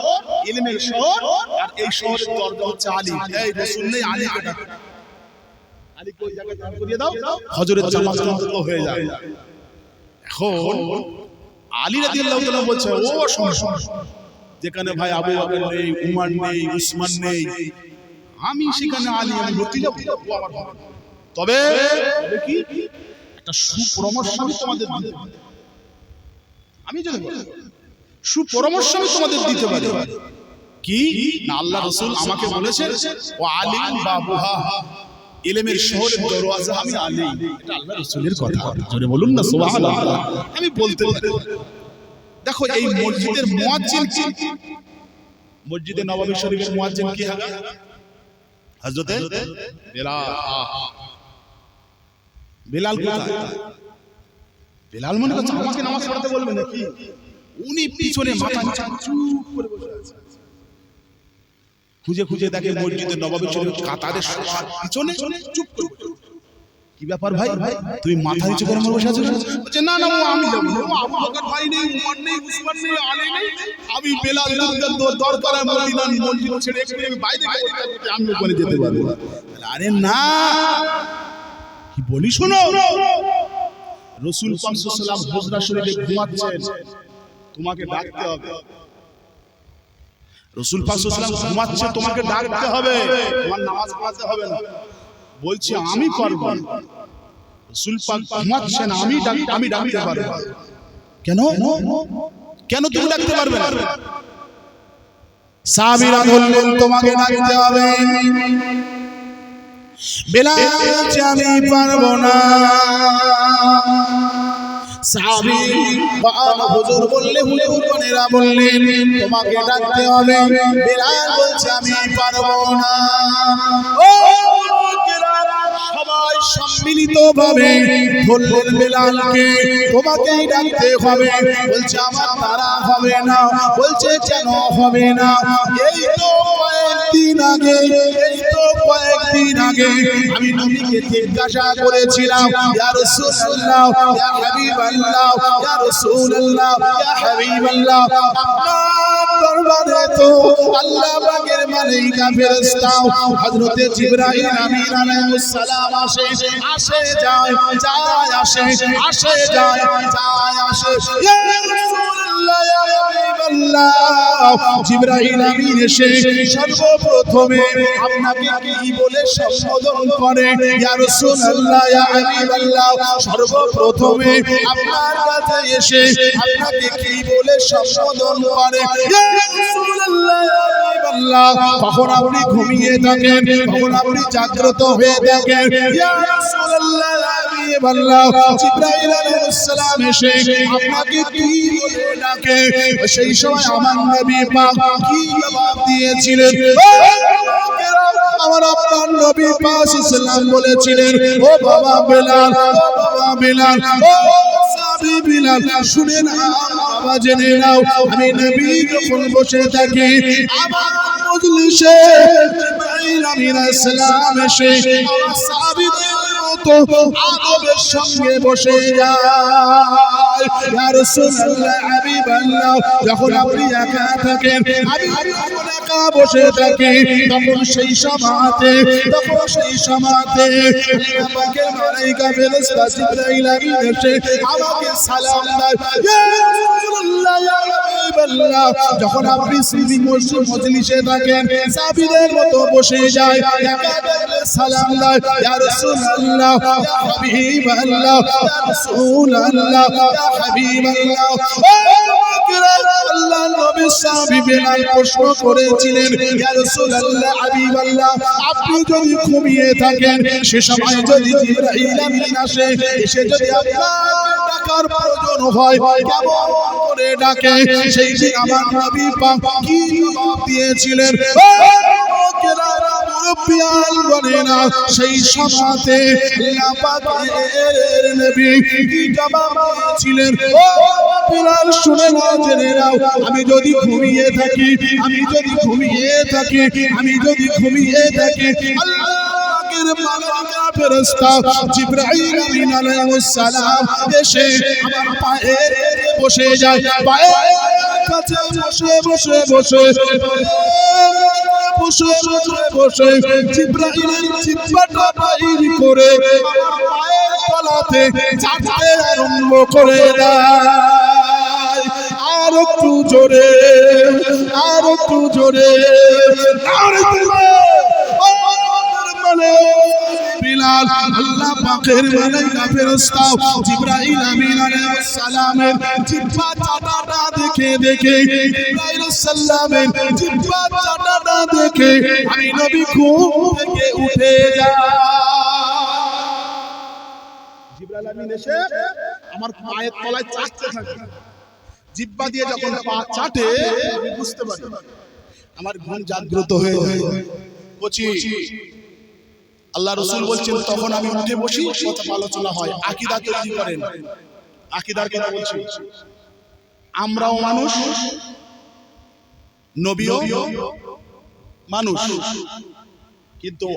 ইলমের শহর, আর এই শহরের দরজা হচ্ছে আলী। এই রাসূল নেই, আলী কে ডাকো, আলী কই জায়গায় দাঁড় করিয়ে দাও, হযরত জামাত তো হয়ে যায়। এখন আলী রাদিয়াল্লাহু তাআলা বলছে ও শোন, যেখানে ভাই আবু বকর নেই, উমর নেই, উসমান নেই, আমি সেখানে আলী, আমি ভর্তি যাব, তবে কি একটা সুপরামর্শ আমি তোমাদের দিতে পারি, আমি যদি সুপরামর্শ আমি তোমাদের দিতে পারি, কি না আল্লাহ রাসূল আমাকে বলেছেন ও আলিম বাবুহা, ইলমের শহরের দরওয়াজা আমি আলী, এটা আল্লাহ রাসূলের কথা, জোরে বলুন না সুবহানাল্লাহ। আমি বলতে পারি, দেখো এই মসজিদের মুয়াজ্জিন কি, মসজিদে নববী শরীফের মুয়াজ্জিন কি হবে, হযরতে বেলাল। বেলাল কোথায়? বেলাল মনে করছে আমাকে নামাজ পড়াতে বলবে নাকি, উনি পিছনে মাথা নিচে চুপ করে বসে আছে, খুঁজে খুঁজে দেখে মসজিদে নববী শরীফ কাতারের সবার পিছনে চুপ করে বসে। কি ব্যাপার ভাই, তুমি মাথা নিচু করে বসে আছো? বলছে না না, আমি যাব না, আবু বকর ভাই নেই, উমর নেই, উসমান নেই, আলী নেই, আমি বেলাল দরকার মদিনার মসজিদ ছেড়ে একটু আমি বাইরে গিয়ে আমি ওখানে যেতে পারবো। আরে না, কি বলি শোনো, রাসূল পাক সাল্লাল্লাহু আলাইহি ওয়াসাল্লাম হুজরা শরীফে ঘুমাচ্ছেন, তোমাকে ডাকতে হবে। রাসূল পাক সাল্লাল্লাহু আলাইহি ওয়াসাল্লাম ঘুমাচ্ছে, তোমাকে ডাকতে হবে, তোমার নামাজ পড়াতে হবে না। বলছে আমি পারবো, রাসূল পাক ঘুমাচ্ছেন, আমি ডাকতে পারবো কেন? কেন তুমি ডাকতে পারবে না? সাহাবীরা বললেন তোমাকে ডাকতে হবে। বেলাল বলছে আমি পারবো না। সাহাবী হুজুর বললে হুজুরগণেরা বললেন তোমাকে ডাকতে হবে। বেলাল বলছে আমি পারবো না। ও সবাই সম্মিলিতভাবে বললেন বেলালকে তোমাকেই ডাকতে হবে। বলছে আমার দ্বারা হবে না। বলছে কেন হবে না? এই তো কয়েকদিন আগে আমি নবীকে জিজ্ঞাসা করেছিলাম ইয়া রাসূলুল্লাহ ইয়া হাবিবাল্লাহ ইয়া রাসূলুল্লাহ ইয়া হাবিবাল্লাহ আপনার দরবারে তো আল্লাহ পাকের মালায়েকা ফেরেশতা হযরত জিবরাইল আমিন আলাইহিস সালাম আসে যায় আসে যায় আসে ইয়া রাসূলুল্লাহ ইয়া হাবিবাল্লাহ জিবরাইল আমিন এসে সর্বপ্রথমে আপনাকে কি বলে সম্বোধন করে? ইয়া রাসূলুল্লাহ ইয়া হাবিবাল্লাহ সর্বপ্রথমে আপনার কাছে এসে আপনাকে কি বলে সম্বোধন করে? ইয়া রাসূলুল্লাহ ইয়া হাবিবাল্লাহ কখন আপনি ঘুমিয়ে থাকেন, কখন আপনি জাগ্রত হয়ে থাকেন। ইয়া রাসূলুল্লাহ ইয়া হাবিবাল্লাহ জিবরাইল আলাইহিস সালাম এসে আপনাকে কি বলে ডাকে? সেই সময় আমার নবী পাক কি জবাব দিয়েছিলেন? আমার আপনার নবী পাক সাল্লাল্লাহু বলেছিলেন ও বাবা বেলাল, ও বাবা বেলাল, ও সাহাবী বেলাল শুনে নাও বাবা, জেনে নাও আমি নবী যখন বসে থাকি আমার মজলিসে জিবরাইল আলাইহিস সালাম এসে আমার সাহাবীদের মতো আদবের সঙ্গে বসে যায়। ইয়া রাসূলুল্লাহ হাবিবাল্লাহ যখন আপনি একা থাকেন আমি যখন একা বসে থাকি তখন সেই সময়তে আল্লাহ পাকের মালায়েকা ফেরেশতা জিবরাইল আমিন এসে আমাকে সালাম দেয়। ইয়া রাসূলুল্লাহ ইয়া হাবিবাল্লাহ যখন আপনি সিবি মজলিসে থাকেন সাহাবীদের মতো বসে যায় একা থাকলে সালাম দেয় ইয়া রাসূলুল্লাহ ইয়া হাবিবাল্লাহ ইয়া রাসূলুল্লাহ ইয়া হাবিবাল্লাহ। আল্লাহ নবী সাহাবী বেলাল প্রশ্ন করেছিলেন ইয়া রাসূলুল্লাহ হাবিবাল্লাহ আপনি যদি ঘুমিয়ে থাকেন সে সময় যদি জিবরাইল আমিন আসে এসে যদি আপনার ডাকার প্রয়োজন হয় কেমন করে ডাকে? সেই দিন আমার নবী পাক কি জবাব দিয়েছিলেন? মুরব্বিয়ান বলে না সেই সময়তে আল্লাহ পাকের নবী কি জবাব দিয়েছিলেন? ও বেলাল শুনে নাও, জেনে নাও আমি যদি ঘুমিয়ে থাকি আল্লাহ পাকের মালায়েকা ফেরেশতা জিবরাইল আমিন আলাইহিস সালাম এসে আমার পায়ের বসে যায়, পায়ের কাছে বসে জিবরাইলের জিহ্বাটা বাইর করে আমার পায়ের তলাতে চাটতে আরম্ভ করে দেয়। আর একটু জোরে বেলাল আল্লাহ পাকের মালায়েকা ফেরেশতা জিবরাইল আমিন আলাইহিস সালামের জিহ্বা চাটাটা দেখে জিবরাইল সাল্লামের জিহ্বা চাটাটা দেখে আমি নবী ঘুম থেকে উঠে যাই। জিবরাইল আমিন এসে আমার পায়ের তলায় চাটতে থাকে, জিহ্বা দিয়ে যখন পা চাটে আমি বুঝতে পারি আমার ঘুম জাগ্রত হয়ে যায়। আল্লাহ রাসূল বলছেন তখন আমি উঠে বসি, কথা আলোচনা হয়, আকীদা তৈরি করেন। আকীদার কথা বলছি, আমরাও মানুষ, নবীও মানুষ, কিন্তু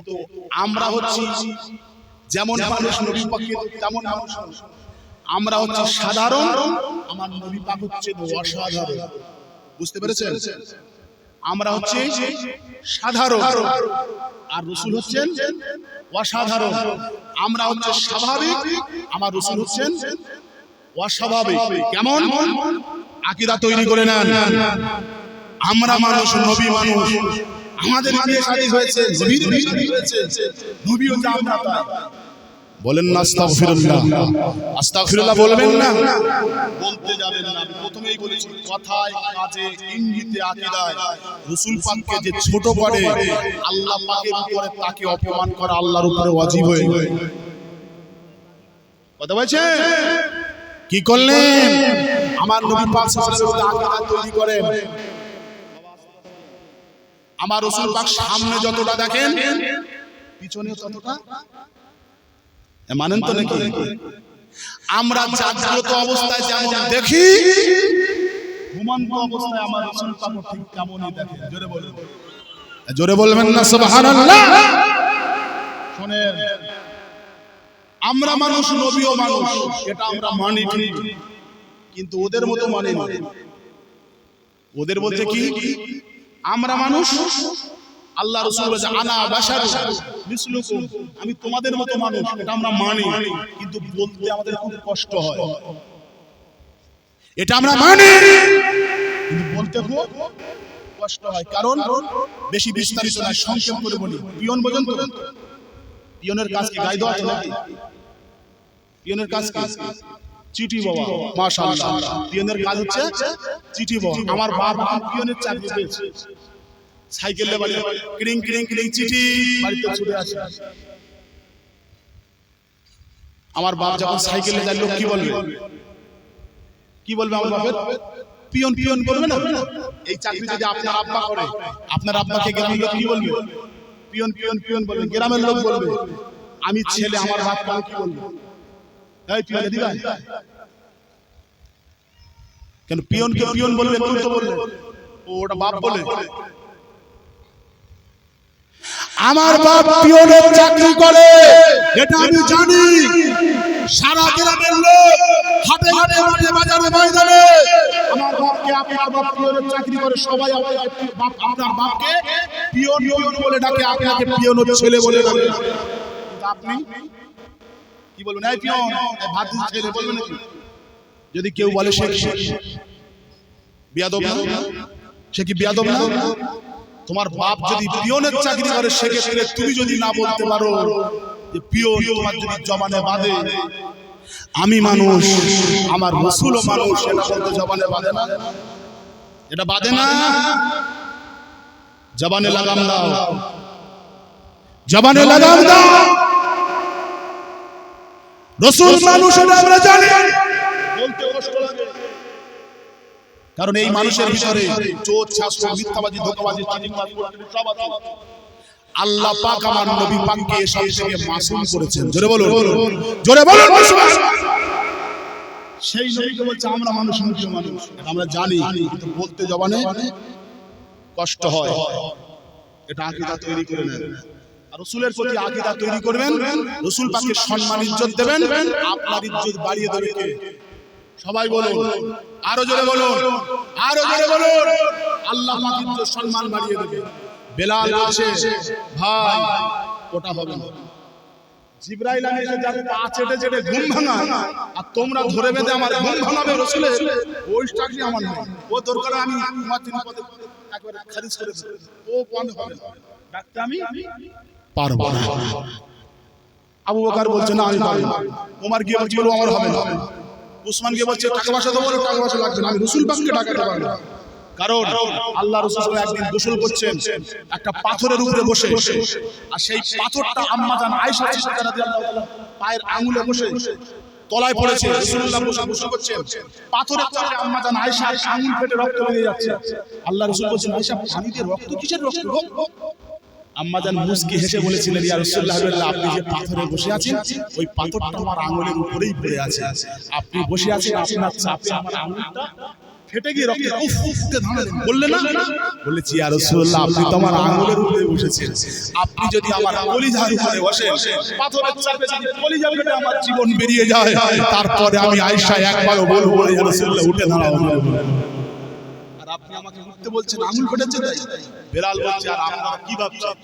আমরা হচ্ছি যেমন মানুষ নবী পাকের তেমন মানুষ। আমরা হচ্ছি সাধারণ, আমার নবী পাক হচ্ছে অসাধারণ। বুঝতে পেরেছেন? আমরা হচ্ছে সাধারণ আর রাসূল হচ্ছেন অসাধারণ। আমরা হচ্ছে স্বাভাবিক, আমার রাসূল হচ্ছেন অস্বাভাবিক। কেমন? আকীদা তৈরি করে নেন। আমরা মানুষ, নবী মানুষ, আমাদের বিয়ে শাদী হয়েছে, নবীর বিয়ে শাদী হয়েছে, নবী হচ্ছে আমরা তাই। বলেন না আস্তাগফিরুল্লাহ, আস্তাগফিরুল্লাহ বলবেন না, বলতে যাবেন না। আমি প্রথমেই বলেছি কথায় কাজে ইঙ্গিতে আকীদায় রাসূল পাককে যে ছোট করে আল্লাহ পাকের উপরে তাকে অপমান করা আল্লাহর উপরে ওয়াজিব হয়ে গেল। কথা বলছেন কি করলেন? আমার নবী পাক সাল্লাল্লাহু আলাইহি ওয়াসাল্লাম আকীদা তৈরি করেন। আমার রাসূল পাক সামনে যতটা দেখেন পিছনে ততটা মানেন তো নাকি? আমরা জাগ্রত অবস্থায় যেমন দেখি ঘুমন্ত অবস্থায় আমার রাসূল পাক ঠিক তেমনই দেখেন। জোরে বলুন, জোরে বলবেন না সুবহানাল্লাহ। শুনেন, আমরা মানুষ, নবীও মানুষ, এটা আমরা মানি ঠিক, কিন্তু ওদের মতো মানি না। ওদের বলতে কি আমরা মানুষ, আল্লাহ রাসূল বলেছে আনা বাশারু মিসলুকুম, আমি তোমাদের মতো মানুষ, এটা আমরা মানি, কিন্তু বলতে আমাদের খুব কষ্ট হয়। এটা আমরা মানি কিন্তু বলতে খুব কষ্ট হয়, কারণ বেশি বিস্তারিত না, সংক্ষেপ করে বলি। পিয়ন বোঝেন তো? পিয়নের কাজ কি গায়ে দেওয়া তো নাকি? পিয়নের কাজ কি? চিঠি বাবা, মাশাআল্লাহ। পিয়নের কাজ হচ্ছে চিঠি বাবা। আমার বাবা পিয়নের চাকরি পেয়েছে, সাইকেলে বাড়ি ক্রিং ক্রিং ক্রিং চিঠি বাড়িতে ছুটে আসে। আমার বাপ যখন সাইকেলে যায় লোক কি বলবে? কি বলবে আমার বাপের? পিয়ন পিয়ন বলবে না? এই চাকরি যদি আপনার আব্বা করে, আপনার আব্বাকে গ্রামের লোক কি বলবে? পিয়ন পিয়ন পিয়ন বলবে। গ্রামের লোক বলবে আমি ছেলে, আমার বাপ কি বলবে? এই পিয়ন দিবা কেন? পিয়নকে পিয়ন বলবে, তুই তো বললে ওটা বাপ বলে। আমার বাপ পিয়নের চাকরি করে, এটা আমি জানি। সারা গ্রামের লোক হাটে হাটে মাঠে বাজারে ময়দানে আমার বাপকে, আপনার বাপ পিয়নের চাকরি করে, সবাই আপনার বাপকে পিয়ন পিয়ন বলে ডাকে, আপনাকে পিয়নের ছেলে বলে ডাকে। কিন্তু আপনি কি বলবেন? এই পিয়ন, এই ভাত দিতে ছেলে বলবেন নাকি? যদি কেউ বলে সে বিয়াদব না, সে কি বিয়াদব না? তোমার বাপ যদি পিয়নের চাকরি করে, সেক্ষেত্রে তুমি যদি না বলতে পারো যে পিয়ন তোমার যদি জবানে বাঁধে আমি মানুষ, আমার রাসূলও মানুষ, এটা বলতে জবানে বাঁধে না? এটা বাঁধে না? জবানে লাগাম দাও, জবানে লাগাম দাও। রাসূল মানুষ, এটা আমরা জানি, বলতে কষ্ট লাগে, কারণ এই মানুষের ভিতরে চোর শাসন মিথ্যাবাদী ধোঁকাবাজি চিটিংবাজ সব আছে। আল্লাহ পাক আমার নবী পাককে সব থেকে মাসুম করেছেন। জোরে বলুন, জোরে বলুন। সেই নবীকে বলছে আমরা মানুষ, নবীও মানুষ, এটা আমরা জানি, কিন্তু বলতে জবানে কষ্ট হয়। এটা আকীদা তৈরি করে নেন। আর রাসূলের প্রতি আকীদা তৈরি করবেন, রাসূল পাককে সম্মান ইজ্জত দেবেন, আপনার ইজ্জত বাড়িয়ে দেবে কে? সবাই বলুন, আরো জোরে বলুন, আরো জোরে বলুন। আল্লাহ পাক ইজ্জত সম্মান বাড়িয়ে দেবে। বেলাল বলছে ভাই ওটা হবে না। জিবরাইল এসে যার পা চেটে চেটে ঘুম ভাঙায়, আর তোমরা ধরে বেঁধে আমার ঘুম ভাঙাবে রাসূলের, ওই চাকরি আমার নেই। ও দরকার আমি তোমার তিন পদে একবারে খারিজ করে দেব, ও বন্ধ হবে না, ডাকতে আমি পারবো না। আবু বকর বলছে না আমি পারবো না। ওমর গিয়ে বলছে আমার হবে না। উসমান গিয়ে বলছে টাকা পয়সা দেবো, টাকা পয়সা লাগবে না, আমি রাসূল পাককে ডাকাতে পারবো। কারণ আল্লাহ রাসূল একদিন গোসল করছেন একটা পাথরের উপরে বসে, আর সেই পাথরটা আম্মা জান আয়েশা সিদ্দিকা রাদিয়াল্লাহু তাআলা পায়ের আঙুলে বসে তলায় পড়েছে। রাসূলুল্লাহ বসে গোসল করছেন, পাথরের চাপে আম্মা জান আয়েশা আঙুল ফেটে রক্ত বেরিয়ে যাচ্ছে। আল্লাহ রাসূল বলছেন আয়েশা পানিতে রক্ত কিসের রক্ত? আম্মা জান মুস্কি হেসে বলেছিলেন ইয়া রাসূলুল্লাহ, আপনি যে পাথরে বসে আছেন ওই পাথরটা আমার আঙুলের উপরেই পড়ে আছে, আপনি বসে আছেন আপনার চাপে আমার আঙুলটা ফেটে গিয়ে রক্ত উফ উফ তে ধানালেন, বললেন না? বলেছি ইয়া রাসূলুল্লাহ আপনি তো আমার আঙুলের উপরে বসেছেন, আপনি যদি আমার কলিজার উপরে বসেন, পাথরের চাপে যদি কলিজা ফেটে আমার জীবন বেরিয়ে যায়, তারপরে আমি আয়েশা একবারও বলবো ইয়া রাসূলুল্লাহ উঠে দাঁড়াও। আর আপনি আমাকে উঠতে বলছেন আঙুল ফেটেছে তাই? বেলাল বলছে আর আপনারা কি ভাবছেন?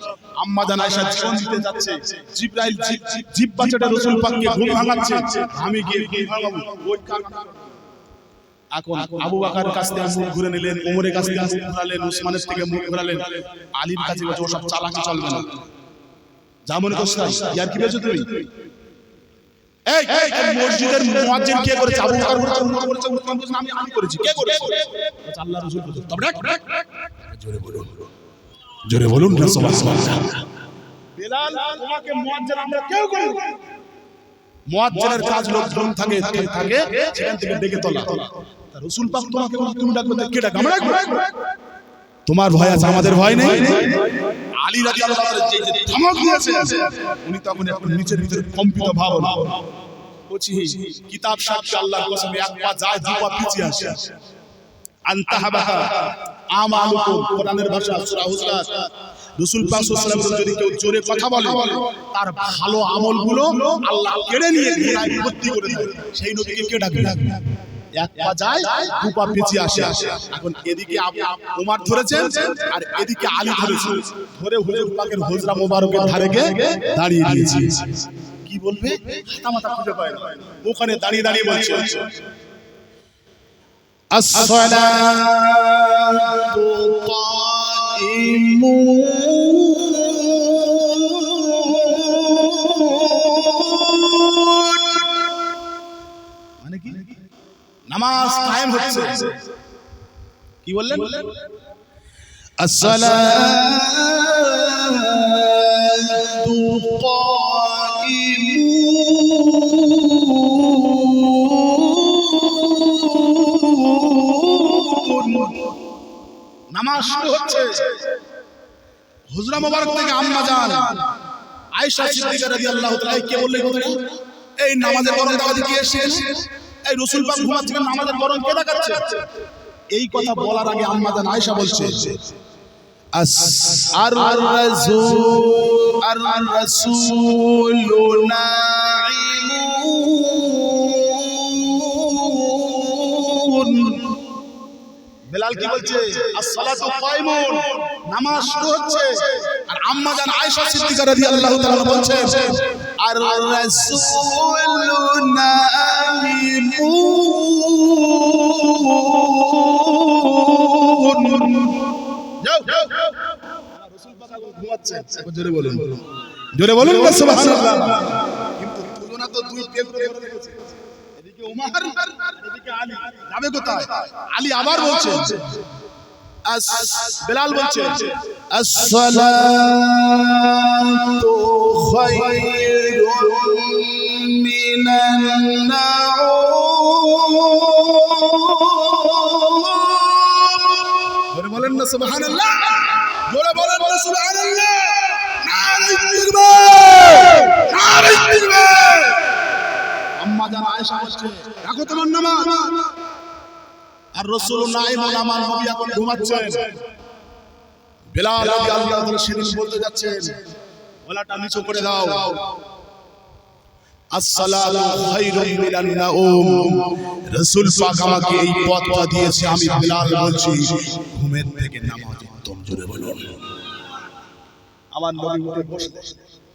আম্মা জান আয়েশা জীবন দিতে যাচ্ছে, জিবরাইল জিহ্বা চেটে রাসূল পাককে ঘুম ভাঙাচ্ছে, আমি গিয়ে ঘুম ভাঙাবো ওই কারণে। এখন আবু বকর কাছ থেকে মুখ ঘুরে নিলেন, ওমরের কাছ থেকে মুখ ঘুরালেন, উসমানের থেকে মুখ ঘুরালেন, আলীর কাছে বলছে ওসব চালাকি চলবে না। যা মনে করছ তাই, ইয়ার কি বেজো তুমি? এই মসজিদের মুয়াজ্জিন কে করেছে? আবু বকর করেছে, উমর করেছে, উসমান করেছে, আমি করেছি। কে করেছে? আল্লাহ রাসূল করেছে। তবে জোরে বলুন না সুবহানাল্লাহ। বেলাল তোমাকে মুয়াজ্জিন আমরা কেউ করি না। মুয়াজ্জিনের কাজ লোকজন থাকে সেখান থেকে ডেকে তোলা। রাসূল পাক তোমাকে তুমি ডাকবে, কে ডাকবে? আমরা ডাকবো। তোমার ভয় আছে, আমাদের ভয় নেই। আলী রাদিয়াল্লাহু তাআলা যে ধমক দিয়েছেন, উনি তখন একটু নিচের ভিতরে কম্পিত ভাব হলো। বলছি কিতাব সাক্ষী আল্লাহর কসম, এক পা যায় দুই পা পিছিয়ে আসে। আনতাহাবাহা আমালুকুম, কোরআনের ভাষা সূরা হুজরাত। রাসূল পাক সাল্লাল্লাহু আলাইহি ওয়াসাল্লাম যদি কেউ জোরে কথা বলে, তার ভালো আমলগুলো আল্লাহ কেড়ে নিয়ে গুনাহে ভর্তি করে দেয়। সেই নবীকে কে ডাকবে? এক পা যায় দু পা পিছিয়ে আসে। এখন এদিকে ওমর ধরেছেন আর এদিকে আলী ধরেছেন, ধরে হুজুর পাকের হুজরা মোবারকের ধারে গিয়ে দাঁড়িয়ে দিয়েছে। কি বলবে মাথা খুঁজে পায় না, ওখানে দাঁড়িয়ে দাঁড়িয়ে বলছে আসসালাতু কাইমুন, মানে কি নামাজ কায়েম হচ্ছে। কি বললেন? আসসালাতু কাইমুন, নামাজ শুরু হচ্ছে। হুজরা মোবারক থেকে আম্মা জান আয়েশা সিদ্দিকা রাদিয়াল্লাহু তাআলা কে বললেন কথাটা? এই নামাজের বরণ দাওয়াতি কে শেষ? এই রাসূল পাক ঘুমাচ্ছেন, নামাজের বরণ কে দেখাচ্ছে? এই কথা বলার আগে আম্মা জান আয়েশা বলছে আর-রাসূলু নাঈমুন। বেলাল কি বলছে? as-সালাতু কাইমুন, নামাজ শুরু হচ্ছে। আর আম্মা জান আয়েশা সিদ্দিকা রাদিয়াল্লাহু তাআলা বলছেন আর-রাসূলু নাঈমুন। যাও রাসূল পাক ঘুমাচ্ছে। জোরে বলুন, জোরে বলুন না সুবহানাল্লাহ। কিন্তু তুলনা তো দুই কেন্দ্র করে রেখেছে, এদিকে ওমর আর এদিকে আলী। যাবে কোথায়? আলী আবার বলছে, বেলাল বলছে আসসালাতু খায়রুম মিনান নাওম। বলেন না সুবহানাল্লাহ, জোরে বলেন না সুবহানাল্লাহ। নারে তাকবীর, নারে তাকবীর। আম্মা জান আয়েশা বলছে রাখো তোমার নামাজ। আর রাসূল নাঈমুন, আমার নবী এখন ঘুমাচ্ছেন। বেলাল রাদিয়াল্লাহু তাআলা সেদিন বলতে যাচ্ছেন, গলাটা নিচু করে দাও, আসসালাতু খায়রুম মিনান নাওম। রাসূল পাক আমাকে এই পথটা দিয়েছে, আমি বেলাল বলছি ঘুমের থেকে নামাজ উত্তম। জোরে বলুন, আমার নবী উঠে বসলেন।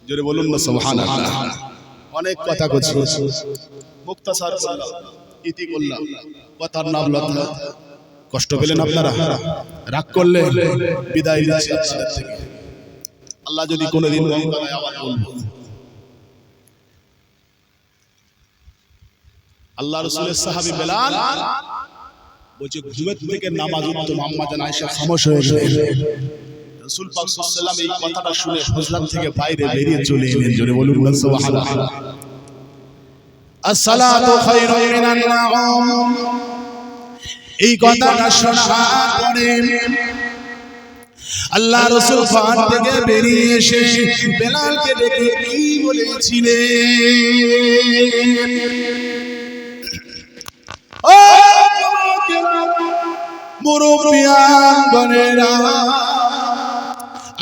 জোরে বলুন না সুবহানাল্লাহ। অনেক কথা কইছি, মুক্তাসার করলাম, ইতি করলাম, কথার নাম লতা। কষ্ট পেলেন আপনারা, রাগ করলে বিদায় নিচ্ছি আপনাদের থেকে। আল্লাহ যদি কোনোদিন মঙ্গলায় আবার বলবো। আল্লাহ রাসূলের সাহাবী বেলাল বলছে ঘুমের থেকে নামাজ উত্তম। আম্মা জান আয়েশা খামোশ হয়ে গেলেন। রাসূল পাক সাল্লাল্লাহু আলাইহি ওয়াসাল্লাম এই কথাটা শুনে হুজরাত থেকে বাইরে বেরিয়ে চলে এলেন। জোরে বলুন না সুবহানাল্লাহ। আসসালাতু খায়রুম মিনান নাওম, এই কথাটা শোনার পরে আল্লাহ রাসূল পাক থেকে বেরিয়ে এসে বেলালকে ডেকে কি বলেছিলেন? ও মুরব্বিয়ান গণেরা,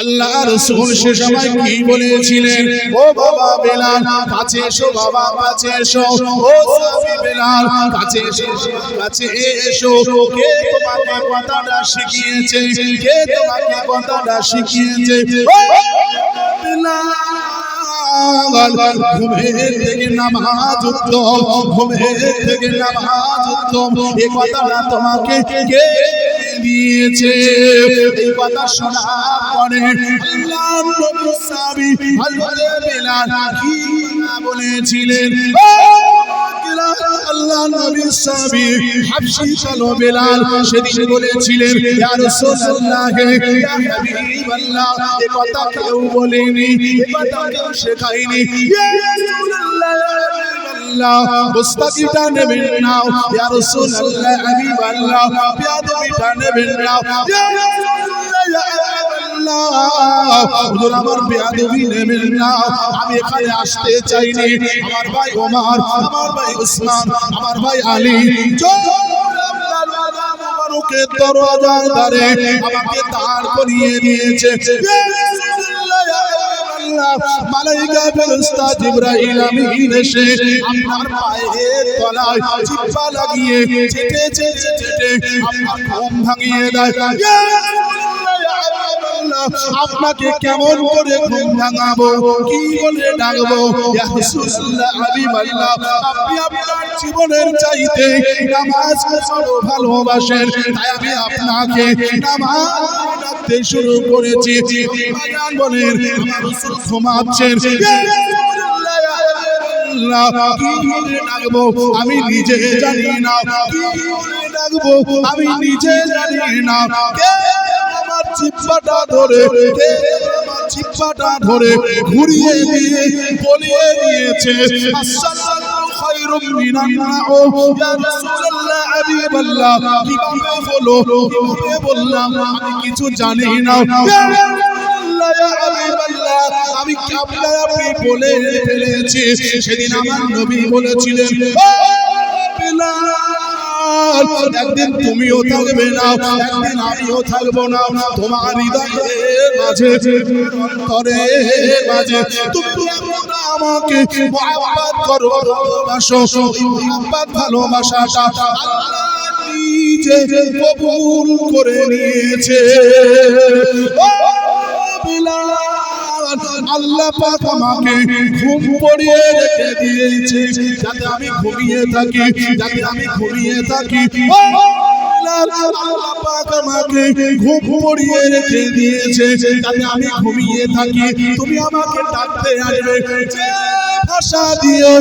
আল্লাহ রাসূল সে সময় কি বলেছিলেন? ও বাবা বেলাল কাছে এসো, বাবা কাছে এসো। ও সাহাবী বেলাল কাছে এসো, কাছে এসো। কে তোমাকে কথাটা শিখিয়েছে? কে তোমাকে কথাটা শিখিয়েছে? ও বেলাল ঘুমের থেকে নামাজ উত্তম, ঘুমের থেকে নামাজ উত্তম। এই কথাটা তোমাকে কে দিয়েছে। এই কথা শোনার পরে আল্লাহর নবীর সাহাবী হযরত বিলাল কি কথা বলেছিলেন? আল্লাহর নবীর সাহাবী হাবশী কালো বিলাল সেদিন বলেছিলেন, ইয়া রাসূলুল্লাহ, ইয়া হাবিবাল্লাহ, এই কথা কেউ বলেনি, এই কথা কেউ শেখায়নি। ইয়া রাসূলুল্লাহ, মুস্তাকিটা নেবেন না, ইয়া রাসূলুল্লাহ, হাবিবাল্লাহ, বেয়াদবিটা নেবেন না, ইয়া রাসূলুল্লাহ, হুজুর আমার বেয়াদবি নেবেন না। আমি এখানে আসতে চাইনি। আমার ভাই ওমর, আমার ভাই উসমান, আমার ভাই আলী দরওয়াজার ধারে আমাকে দাঁড় করিয়ে দিয়েছে। মালাইকা ফেরেশতা জিবরাইল আমিন এসে আপনার পায়ের তলায় জিহ্বা লাগিয়ে চেটে চেটে চেটে আপনার ঘুম ভাঙিয়ে দেয়। আপনাকে কেমন করে ঘুম ভাঙাবো, কি বলে ডাকবো? ইয়া রাসূলুল্লাহ, হাবিবাল্লাহ, আপনি আপনার জীবনের চাইতে নামাজকে বড় ভালোবাসেন, তাই আমি আপনাকে নামাজ ডাকতে শুরু করেছি। বাজান বলেন, আমার রাসূল ঘুমাচ্ছেন, ইয়া রাসূলুল্লাহ, হাবিবাল্লাহ, কি বলে ডাকবো আমি নিজে জানি না, কি বলে ডাকবো আমি নিজে জানি না। জিহ্বাটা ধরে জিহ্বাটা ধরে ঘুরিয়ে দিয়ে বলিয়ে দিয়েছে, আসসালাতু খায়রুম মিনান নাওম। ইয়া রাসূলুল্লাহ, হাবিবাল্লাহ, কিভাবে হলো, কিভাবে বললাম আমি কিছু জানি না। ইয়া রাসূলুল্লাহ, ইয়া হাবিবাল্লাহ, আমি আপনি বলে ফেলেছি। সেদিন আমার নবী বলেছিলেন, ও বিলাল, একদিন তুমিও থাকবে না, একদিন আমিও থাকবো না। তোমার হৃদয়ের মাঝে, অন্তরের মাঝে তুমি আমাকে মুহাব্বত করো, ভালোবাসো। মুহাব্বত ভালোবাসাটা আল্লাহ নিজে কবুল করে নিয়েছে। ও বিলাল, আল্লাহ পাক আমাকে ঘুম পড়িয়ে রেখে দিয়েছে, যাতে আমি ঘুমিয়ে থাকি, যাতে আমি ঘুমিয়ে থাকি। আল্লাহ পাক আমাকে ঘুম পড়িয়ে রেখে দিয়েছে, যাতে আমি ঘুমিয়ে থাকি। তুমি আমাকে ডাকতে আসবে, যে ভাষা দিয়ে,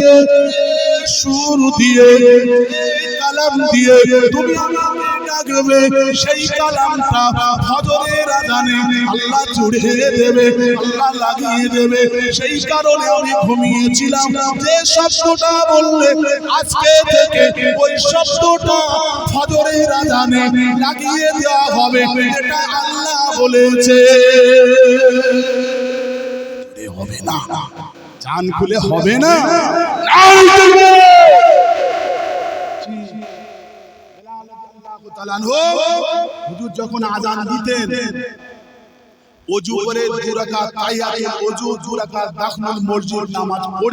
সুর দিয়ে, কালাম দিয়ে তুমি আমাকে ডাকবে, সেই কালামটা ফজরের আযানে আল্লাহ জুড়ে দেবে, আল্লাহ লাগিয়ে দেবে। সেই কারণে আমি ঘুমিয়েছিলাম। যে শব্দটা বললে আজকে থেকে ওই শব্দটা ফজরের আযানে লাগিয়ে দেওয়া হবে, এটা আল্লাহ বলেছে। হবে না, জান খুলে হবে না। হুজুর যখন আযান দিতেন, ওযু করে 2 রাকাত তাহিয়াতুল ওযু, 2 রাকাত দাখিলুল মসজিদ নামাজ পড়ে